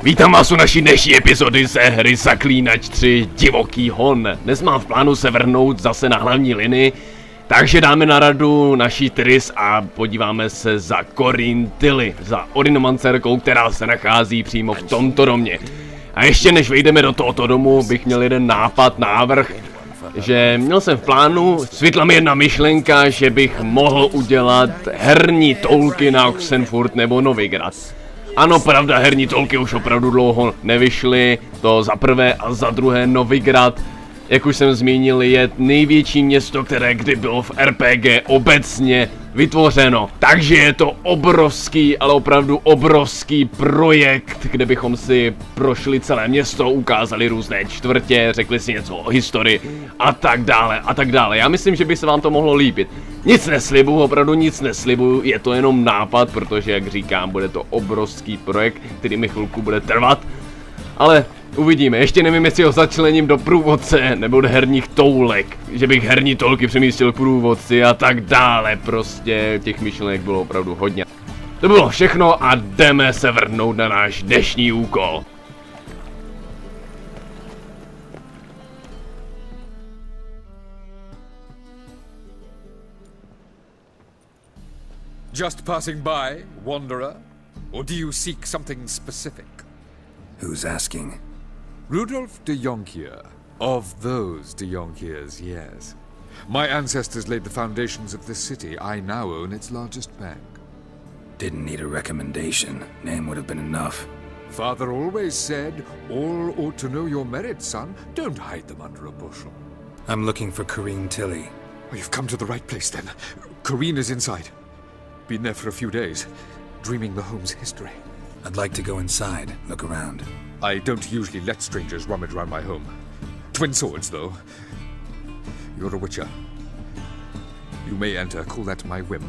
Vítám vás u naší dnešní epizody ze hry Zaklínač 3 Divoký hon. Dnes mám v plánu se vrhnout zase na hlavní linii, takže dáme na radu naší Tris a podíváme se za Corrine Tilly, za oniromantkou, která se nachází přímo v tomto domě. A ještě než vejdeme do tohoto domu, bych měl jeden návrh, že měl jsem v plánu, svítla mi jedna myšlenka, že bych mohl udělat herní toulky na Oxenfurt nebo Novigrad. Ano, pravda, herní toulky už opravdu dlouho nevyšly, to za prvé a za druhé Novigrad, jak už jsem zmínil, je největší město, které kdy bylo v RPG obecně vytvořeno. Takže je to obrovský, ale opravdu obrovský projekt, kde bychom si prošli celé město, ukázali různé čtvrtě, řekli si něco o historii a tak dále a tak dále. Já myslím, že by se vám to mohlo líbit. Nic neslibuju, opravdu nic neslibuju, je to jenom nápad, protože jak říkám, bude to obrovský projekt, který mi chvilku bude trvat. Ale uvidíme, ještě nevím, jestli ho začlením do průvodce nebo do herních toulek, že bych herní toulky přemístil k průvodci a tak dále, prostě těch myšlenek bylo opravdu hodně. To bylo všechno a jdeme se vrhnout na náš dnešní úkol. Just passing by, wanderer? Or do you seek something specific? Who's asking? Rudolf de Jonkier. Of those de Jonkiers, yes. My ancestors laid the foundations of this city. I now own its largest bank. Didn't need a recommendation. Name would have been enough. Father always said, all ought to know your merits, son. Don't hide them under a bushel. I'm looking for Corrine Tilly. Well, you've come to the right place then. Corrine is inside. Been there for a few days, dreaming the home's history. I'd like to go inside, look around. I don't usually let strangers rummage around my home. Twin swords, though. You're a witcher. You may enter, call that my whim.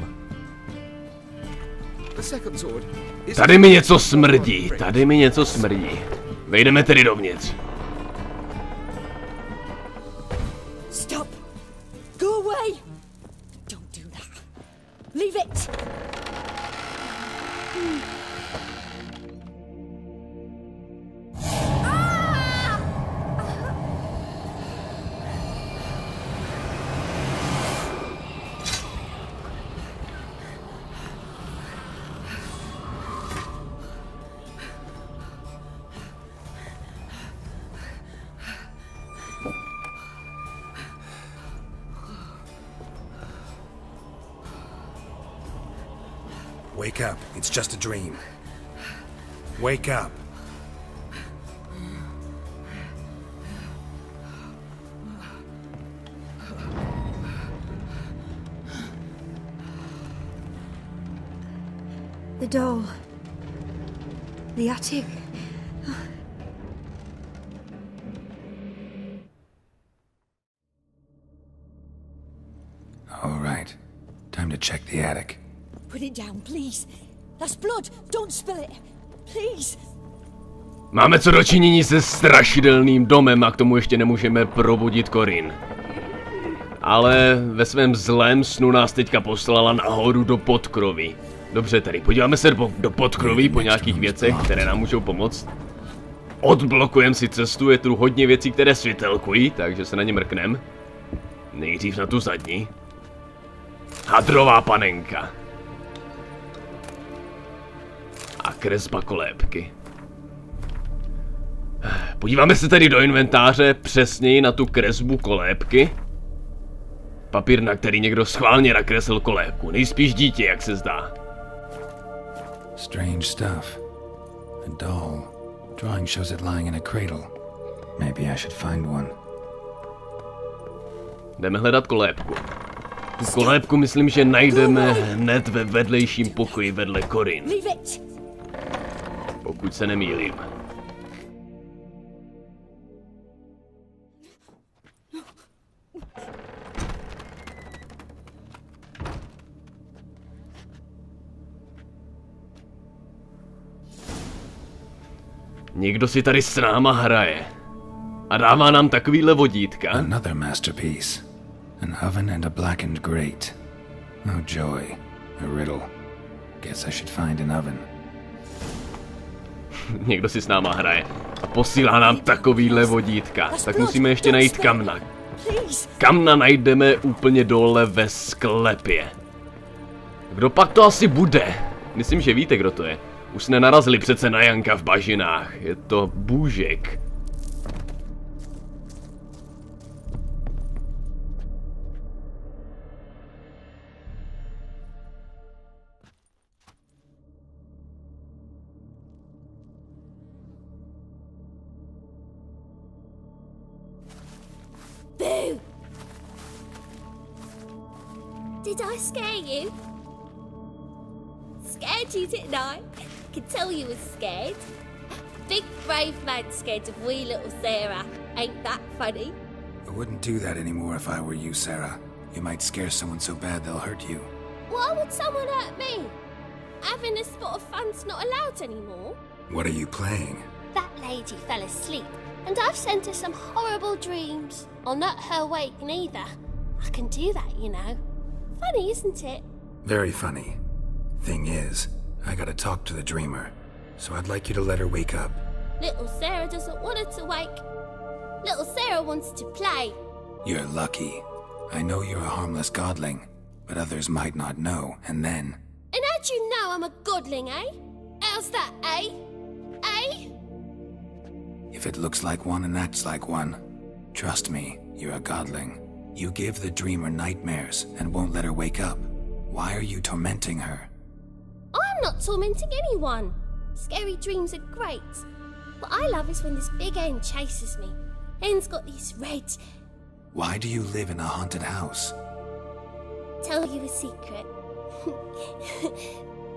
The second sword is... Tady mi něco smrdí, tady mi něco smrdí. Vejdeme tedy dovnitř. Stop! Go away! Don't do that. Leave it! Wake up, it's just a dream. Wake up. The doll. The attic. All right, time to check the attic. Put it down, please. That's blood. Don't spill it. Please. Máme co dočinění se strašidelným domem a k tomu ještě nemůžeme probudit Corrine. Ale ve svém zlém snu nás teďka poslala nahoru do podkroví. Dobře, tady podíváme se do podkroví po nějakých věcech, které nám můžou pomoct. Odblokujeme si cestu, je tu hodně věcí, které světelkují, takže se na ně mrknem. Nejdřív na tu zadní. Hadrová panenka. A kresba kolébky. Podíváme se tedy do inventáře, přesněji na tu kresbu kolébky. Papír, na který někdo schválně nakreslil kolébku. Nejspíš dítě, jak se zdá. Strange stuff. A doll. Drawing shows it lying in a cradle. Maybe I should find one. Jdeme hledat kolébku. Tu kolébku myslím, že najdeme hned ve vedlejším pokoji vedle Corrine. Pokud se nemýlím. Někdo si tady s náma hraje. A dává nám takovýhle vodítka. Another masterpiece. An oven and a blackened grate. Oh joy. A riddle. Guess I should find an oven. Někdo si s náma hraje a posílá nám takovýhle vodítka. Tak musíme ještě najít kamna. Kamna najdeme úplně dole ve sklepě. Kdo pak to asi bude? Myslím, že víte, kdo to je. Už jsme narazili přece na Janka v bažinách. Je to Bůžek. Boo! Did I scare you? Scared you, didn't I? Could tell you was scared. Big brave man scared of wee little Sarah. Ain't that funny? I wouldn't do that anymore if I were you, Sarah. You might scare someone so bad they'll hurt you. Why would someone hurt me? Having a spot of fun's not allowed anymore. What are you playing? That lady fell asleep, and I've sent her some horrible dreams. I'll not her wake neither. I can do that, you know. Funny, isn't it? Very funny. Thing is, I gotta talk to the dreamer, so I'd like you to let her wake up. Little Sarah doesn't want her to wake. Little Sarah wants to play. You're lucky. I know you're a harmless godling, but others might not know, and then... And how'd you know I'm a godling, eh? How's that, eh? Eh? If it looks like one and acts like one, trust me, you're a godling. You give the dreamer nightmares and won't let her wake up. Why are you tormenting her? I'm not tormenting anyone. Scary dreams are great. What I love is when this big hen chases me. Hen's got these red... Why do you live in a haunted house? Tell you a secret.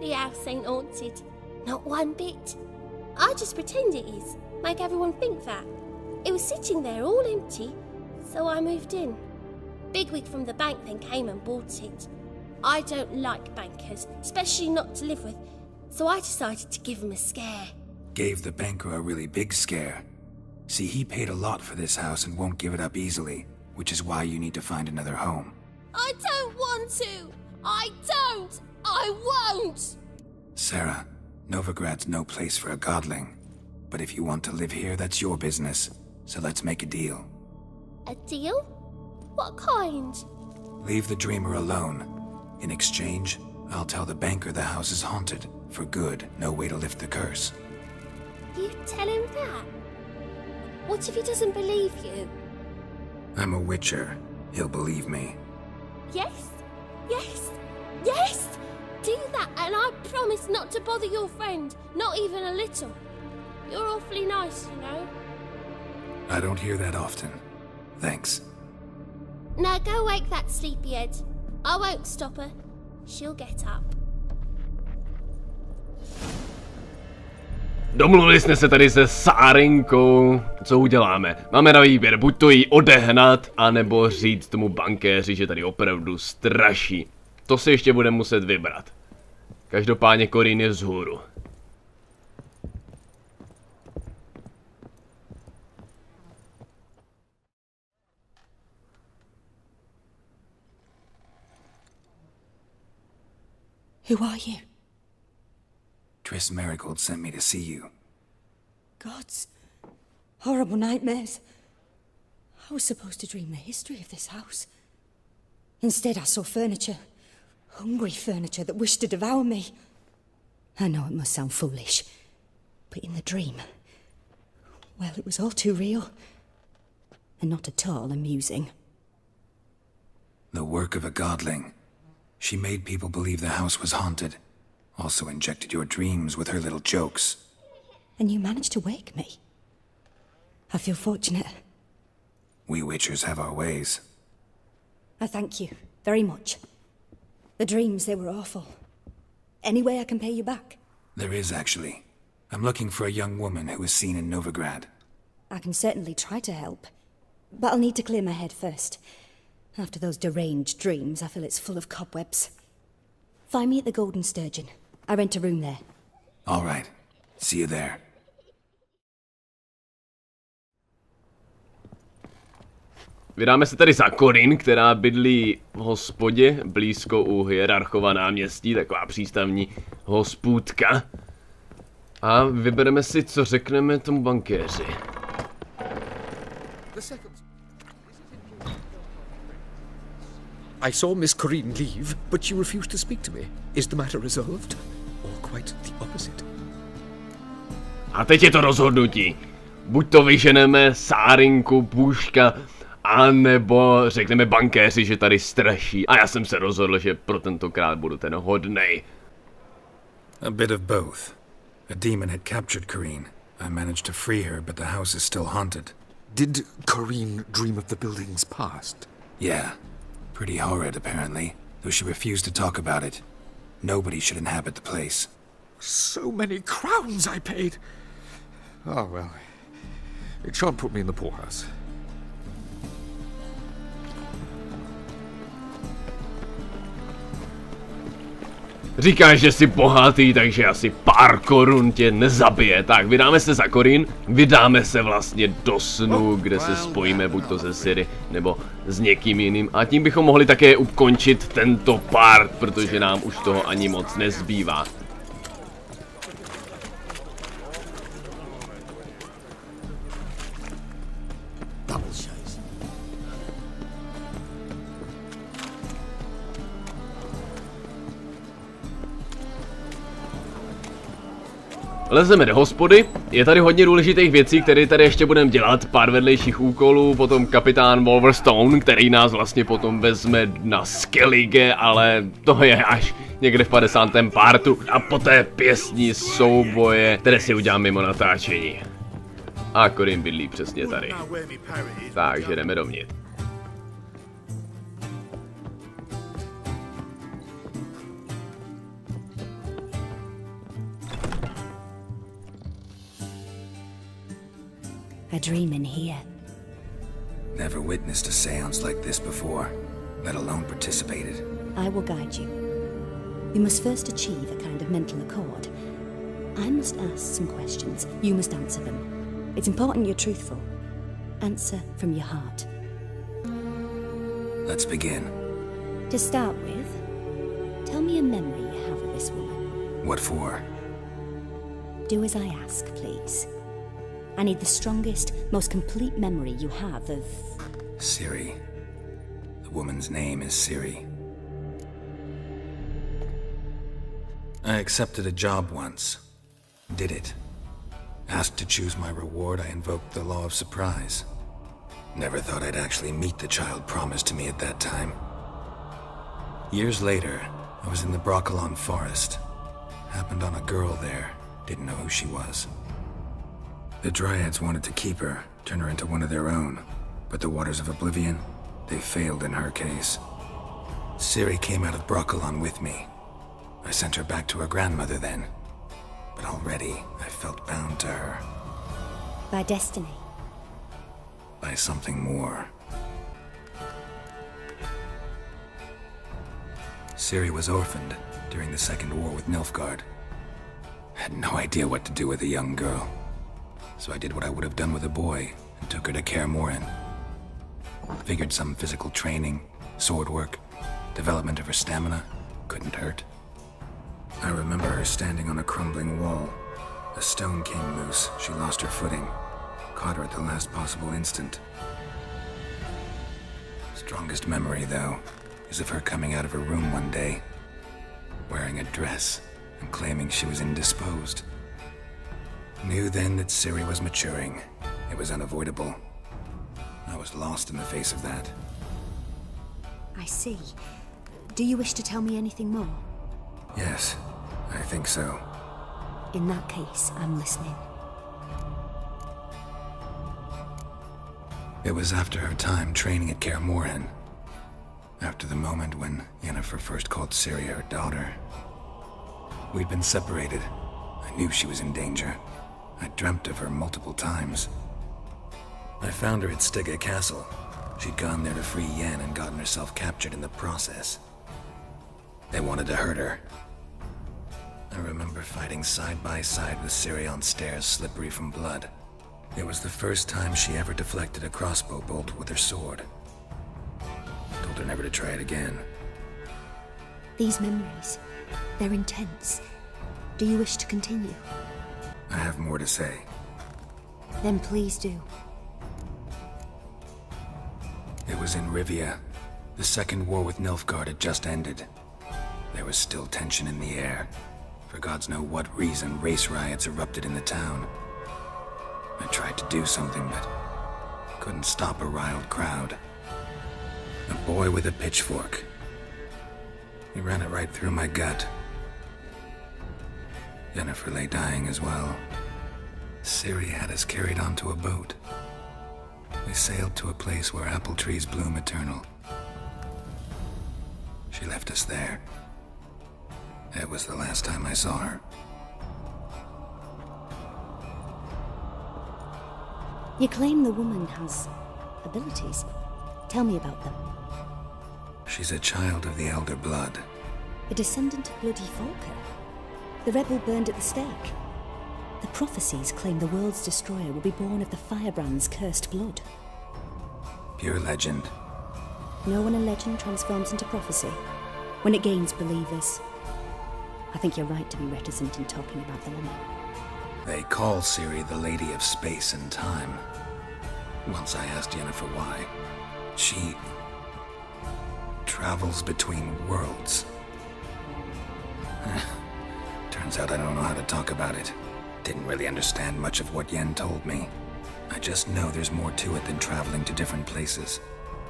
The house ain't haunted. Not one bit. I just pretend it is. Make everyone think that. It was sitting there all empty, so I moved in. Bigwig from the bank then came and bought it. I don't like bankers, especially not to live with, so I decided to give him a scare. Gave the banker a really big scare. See, he paid a lot for this house and won't give it up easily, which is why you need to find another home. I don't want to! I don't! I won't! Sarah, Novigrad's no place for a godling. But if you want to live here, that's your business. So let's make a deal. A deal? What kind? Leave the dreamer alone. In exchange, I'll tell the banker the house is haunted. For good, no way to lift the curse. You tell him that? What if he doesn't believe you? I'm a witcher. He'll believe me. Yes, yes, yes! Do that and I promise not to bother your friend, not even a little. You're awfully nice, you know. I don't hear that often. Thanks. Now go wake that sleepyhead. I won't stop her. She'll get up. Domluvili jsme se tady se Sárenkou. Co uděláme? Máme na výběr, buď to jí odehnat, anebo říct tomu bankéři, že tady opravdu straší. To se ještě budeme muset vybrat. Každopádně Corrine je vzhůru. Who are you? Triss Marigold sent me to see you. Gods. Horrible nightmares. I was supposed to dream the history of this house. Instead, I saw furniture. Hungry furniture that wished to devour me. I know it must sound foolish, but in the dream, well, it was all too real. And not at all amusing. The work of a godling. She made people believe the house was haunted. Also injected your dreams with her little jokes. And you managed to wake me. I feel fortunate. We witchers have our ways. I thank you very much. The dreams, they were awful. Any way I can pay you back? There is, actually. I'm looking for a young woman who was seen in Novigrad. I can certainly try to help. But I'll need to clear my head first. After those deranged dreams, I feel it's full of cobwebs. Find me at the Golden Sturgeon. I rent a room there. All right. See you there. Vydáme se tady za Corrine, která bydlí v hospodě blízko u hierarchova náměstí, taková přístavní hospůdka. A vybereme si, co řekneme tomu bankéři. I saw Miss Corrine leave, but she refused to speak to me. Is the matter resolved? Or quite the opposite? A teď je to rozhodnutí. Buď to vyženeme Sárinku, Půška, anebo řekneme bankéři, že tady straší. A já jsem se rozhodl, že pro tentokrát budu ten hodnej. A bit of both. A demon had captured Corrine. I managed to free her, but the house is still haunted. Did Corrine dream of the building's past? Yeah. Pretty horrid, apparently, though she refused to talk about it. Nobody should inhabit the place. So many crowns I paid! Oh, well. It shan't put me in the poorhouse. Říkáš, že jsi bohatý, takže asi pár korun tě nezabije. Tak, vydáme se za Corrine, vydáme se vlastně do snu, kde se spojíme buď to se Ciri, nebo s někým jiným. A tím bychom mohli také ukončit tento part, protože nám už toho ani moc nezbývá. Lezeme do hospody, je tady hodně důležitých věcí, které tady ještě budeme dělat, pár vedlejších úkolů, potom kapitán Wolverstone, který nás vlastně potom vezme na Skellige, ale to je až někde v 50. partu, a poté pěstní souboje, které si udělám mimo natáčení. A Corrine bydlí přesně tady, takže jdeme dovnitř. A dream in here. Never witnessed a seance like this before, let alone participated. I will guide you. You must first achieve a kind of mental accord. I must ask some questions. You must answer them. It's important you're truthful. Answer from your heart. Let's begin. To start with, tell me a memory you have of this woman. What for? Do as I ask, please. I need the strongest, most complete memory you have of... Ciri. The woman's name is Ciri. I accepted a job once. Did it. Asked to choose my reward, I invoked the law of surprise. Never thought I'd actually meet the child promised to me at that time. Years later, I was in the Broccolon forest. Happened on a girl there. Didn't know who she was. The Dryads wanted to keep her, turn her into one of their own. But the Waters of Oblivion, they failed in her case. Ciri came out of Broccolon with me. I sent her back to her grandmother then. But already, I felt bound to her. By destiny. By something more. Ciri was orphaned during the Second War with Nilfgaard. Had no idea what to do with a young girl. So I did what I would have done with a boy and took her to Kaer Morhen. Figured some physical training, sword work, development of her stamina couldn't hurt. I remember her standing on a crumbling wall. A stone came loose, she lost her footing. Caught her at the last possible instant. Strongest memory, though, is of her coming out of her room one day, wearing a dress and claiming she was indisposed. Knew then that Ciri was maturing. It was unavoidable. I was lost in the face of that. I see. Do you wish to tell me anything more? Yes, I think so. In that case, I'm listening. It was after her time training at Kaer Morhen. After the moment when Yennefer first called Ciri her daughter. We'd been separated. I knew she was in danger. I dreamt of her multiple times. I found her at Stygga Castle. She'd gone there to free Yen and gotten herself captured in the process. They wanted to hurt her. I remember fighting side by side with Ciri on stairs slippery from blood. It was the first time she ever deflected a crossbow bolt with her sword. Told her never to try it again. These memories, they're intense. Do you wish to continue? I have more to say. Then please do. It was in Rivia. The second war with Nilfgaard had just ended. There was still tension in the air. For gods know what reason, race riots erupted in the town. I tried to do something, but couldn't stop a riled crowd. A boy with a pitchfork. He ran it right through my gut. Yennefer lay dying as well. Ciri had us carried onto a boat. We sailed to a place where apple trees bloom eternal. She left us there. It was the last time I saw her. You claim the woman has abilities. Tell me about them. She's a child of the Elder Blood. A descendant of bloody Falker. The rebel burned at the stake. The prophecies claim the world's destroyer will be born of the Firebrand's cursed blood. Pure legend. Know when a legend transforms into prophecy? When it gains believers. I think you're right to be reticent in talking about the woman. They call Ciri the Lady of Space and Time. Once I asked Yennefer why. She travels between worlds. Turns out I don't know how to talk about it. Didn't really understand much of what Yen told me. I just know there's more to it than traveling to different places,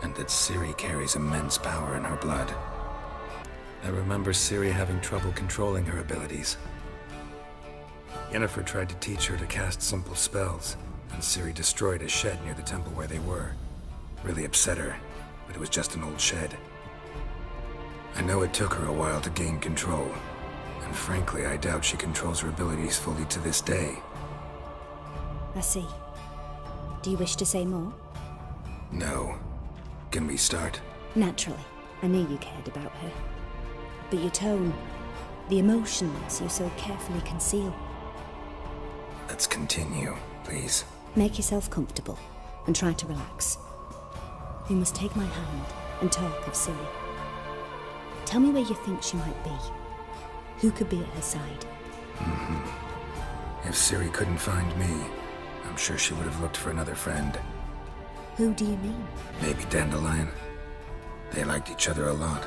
and that Ciri carries immense power in her blood. I remember Ciri having trouble controlling her abilities. Yennefer tried to teach her to cast simple spells, and Ciri destroyed a shed near the temple where they were. Really upset her, but it was just an old shed. I know it took her a while to gain control, and frankly, I doubt she controls her abilities fully to this day. I see. Do you wish to say more? No. Can we start? Naturally. I knew you cared about her. But your tone, the emotions you so carefully conceal. Let's continue, please. Make yourself comfortable and try to relax. You must take my hand and talk of Ciri. Tell me where you think she might be. Who could be at her side? If Ciri couldn't find me, I'm sure she would have looked for another friend. Who do you mean? Maybe Dandelion. They liked each other a lot.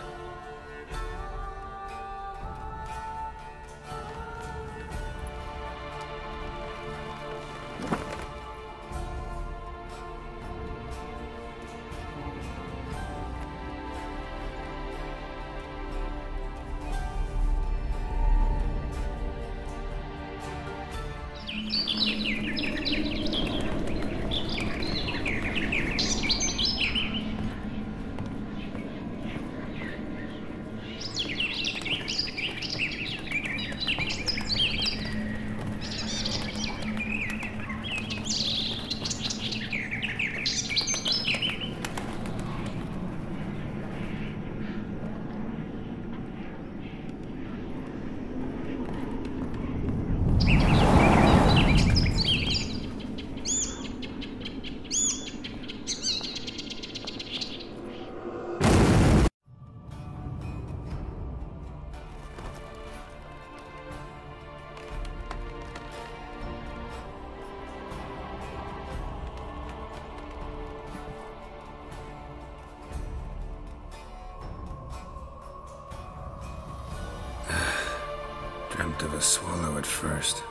Dreamt of a swallow at first.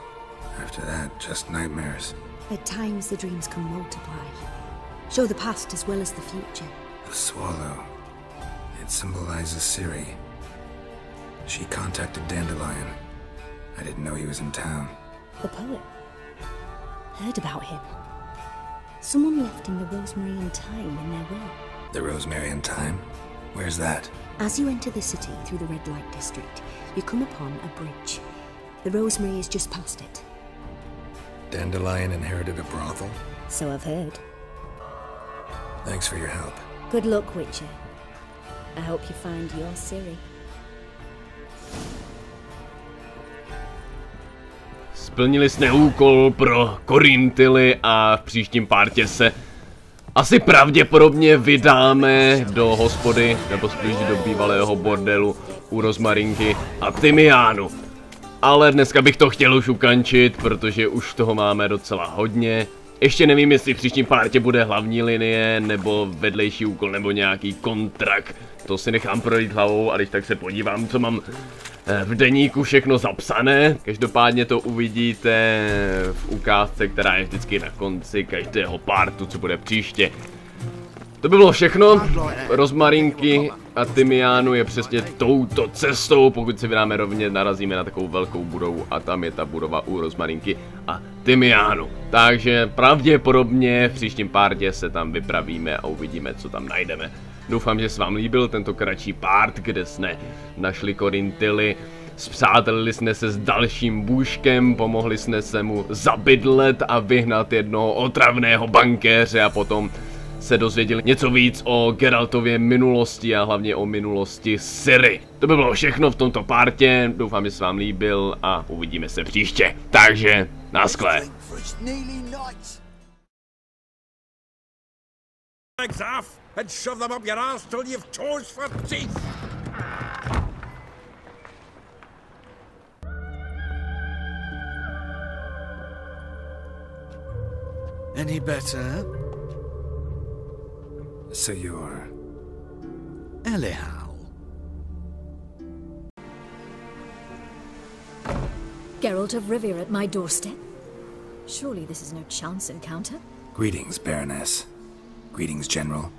After that, just nightmares. At times the dreams can multiply. Show the past as well as the future. The swallow. It symbolizes Ciri. She contacted Dandelion. I didn't know he was in town. The poet. Heard about him. Someone left him the rosemary and thyme in their will. The rosemary and thyme? Where's that? As you enter the city through the red light district, you come upon a bridge. The rosemary is just past it. Dandelion inherited a brothel? So I've heard. Thanks for your help. Good luck, Witcher. I hope you find your Ciri. Splnili jsme úkol pro Corrine Tilly a v příštím partě se asi pravděpodobně vydáme do hospody, nebo spíš do bývalého bordelu u Rozmarinky a Timiánu. Ale dneska bych to chtěl už ukončit, protože už toho máme docela hodně. Ještě nevím, jestli v příštím partě bude hlavní linie, nebo vedlejší úkol, nebo nějaký kontrakt. To si nechám projít hlavou a když tak se podívám, co mám v deníku všechno zapsané. Každopádně to uvidíte v ukázce, která je vždycky na konci každého partu, co bude příště. To by bylo všechno. Rozmarinky a tymiánu je přesně touto cestou. Pokud se vydáme rovně, narazíme na takovou velkou budovu a tam je ta budova u rozmarinky a tymiánu. Takže pravděpodobně v příštím partě se tam vypravíme a uvidíme, co tam najdeme. Doufám, že se vám líbil tento kratší part, kde jsme našli Corrine Tilly. Spřátelili jsme se s dalším bůžkem, pomohli jsme se mu zabydlet a vyhnat jednoho otravného bankéře a potom se dozvěděli něco víc o Geraltově minulosti a hlavně o minulosti Ciri. To by bylo všechno v tomto partě, doufám, že se vám líbil a uvidíme se příště. Takže, naschle. And shove them up your ass till you've toes for teeth. Any better? So you're... Elihow. Geralt of Rivia at my doorstep? Surely this is no chance encounter? Greetings, Baroness. Greetings, General.